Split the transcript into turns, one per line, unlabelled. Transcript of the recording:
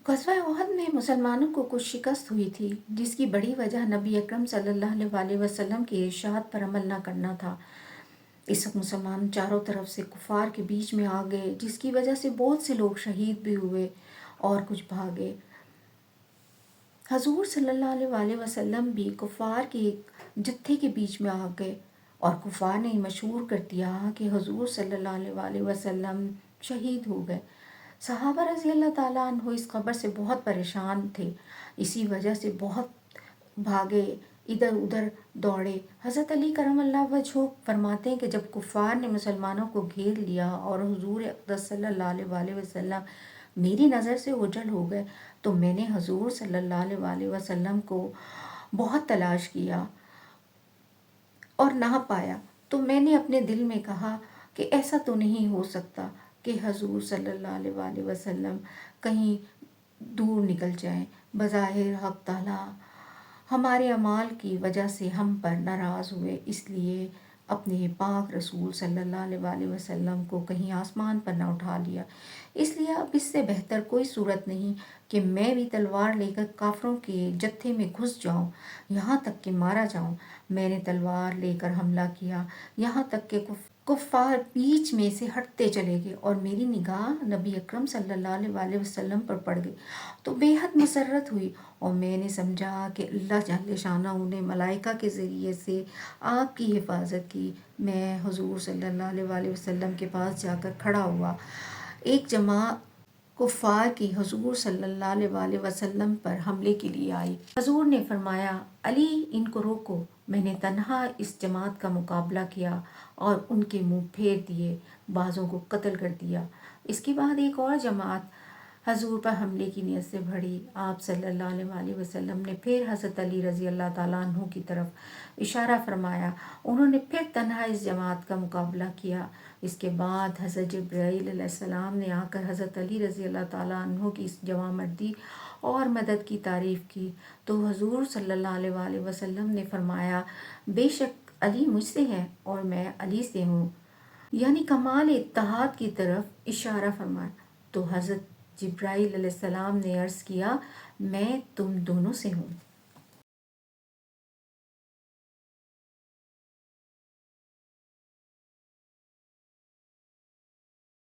ग़ज़वा उहद में मुसलमानों को कुछ शिकस्त हुई थी, जिसकी बड़ी वजह नबी अकरम सल्लल्लाहु अलैहि वसल्लम के इरशाद पर अमल न करना था। इस वक्त मुसलमान चारों तरफ से कुफ़ार के बीच में आ गए, जिसकी वजह से बहुत से लोग शहीद भी हुए और कुछ भागे। हजूर सल्लल्लाहु अलैहि वसल्लम भी कुफ़ार के एक जत्थे के बीच में आ गए और कुफ़ार ने मशहूर कर दिया कि हजूर सल्लल्लाहु अलैहि वसल्लम शहीद हो गए। सहाबा रज़ी अल्लाह ताला अन्हु इस खबर से बहुत परेशान थे। इसी वजह से बहुत भागे, इधर उधर दौड़े। हज़रत अली करमल्लाह वजहू फरमाते हैं कि जब कुफ़ार ने मुसलमानों को घेर लिया और हुजूर अक़दस सल्लल्लाहु अलैहि वसल्लम मेरी नज़र से ओझल हो गए, तो मैंने हजूर सल्लल्लाहु अलैहि वसल्लम को बहुत तलाश किया और ना पाया। तो मैंने अपने दिल में कहा कि ऐसा तो नहीं हो सकता कि हजूर सल्लल्लाहु अलैहि वसल्लम कहीं दूर निकल जाएं। बज़ाहिर हक़ ताला हमारे अमाल की वजह से हम पर नाराज़ हुए, इसलिए अपने पाक रसूल सल्लल्लाहु अलैहि वसल्लम को कहीं आसमान पर न उठा लिया। इसलिए अब इससे बेहतर कोई सूरत नहीं कि मैं भी तलवार लेकर काफरों के जत्थे में घुस जाऊं, यहाँ तक कि मारा जाऊं। मैंने तलवार लेकर हमला किया, यहाँ तक कि कुफ़ार बीच में से हटते चले गए और मेरी निगाह नबी अकरम सल्लल्लाहु अलैहि वसल्लम पर पड़ गई तो बेहद मसरत हुई और मैंने समझा कि अल्लाह जल्ल शानहू ने मलाइका के ज़रिए से आपकी हिफाजत की। मैं हुजूर सल्लल्लाहु अलैहि वसल्लम के पास जाकर खड़ा हुआ। एक जमात कुफ़ार की हुजूर सल्लल्लाहु अलैहि वसल्लम पर हमले के लिए आई। हुजूर ने फरमाया, अली इनको रोको। मैंने तन्हा इस जमात का मुकाबला किया और उनके मुंह फेर दिए, बाज़ों को कत्ल कर दिया। इसके बाद एक और जमात हजूर पर हमले की नीयत से बढ़ी। आप सल्लल्लाहु अलैहि वसल्लम ने फिर हज़रत अली रज़ी अल्लाह ताला अन्हु की तरफ इशारा फरमाया। उन्होंने फिर तन्हा इस जमात का मुकाबला किया। इसके बाद हज़रत जिब्राईल अलैहिस्सलाम ने आकर हज़रत अली रज़ी अल्लाह ताला अन्हु की इस जवां मर्दी और मदद की तारीफ़ की तो हजूर सल्लल्लाहु अलैहि वसल्लम ने फरमाया, बेशक अली मुझसे है और मैं अली से हूँ, यानी कमाल इत्तेहाद की तरफ इशारा फरमाया। तो हज़रत जिब्राईल अलैहिस्सलाम ने अर्ज़ किया, मैं तुम दोनों से हूँ।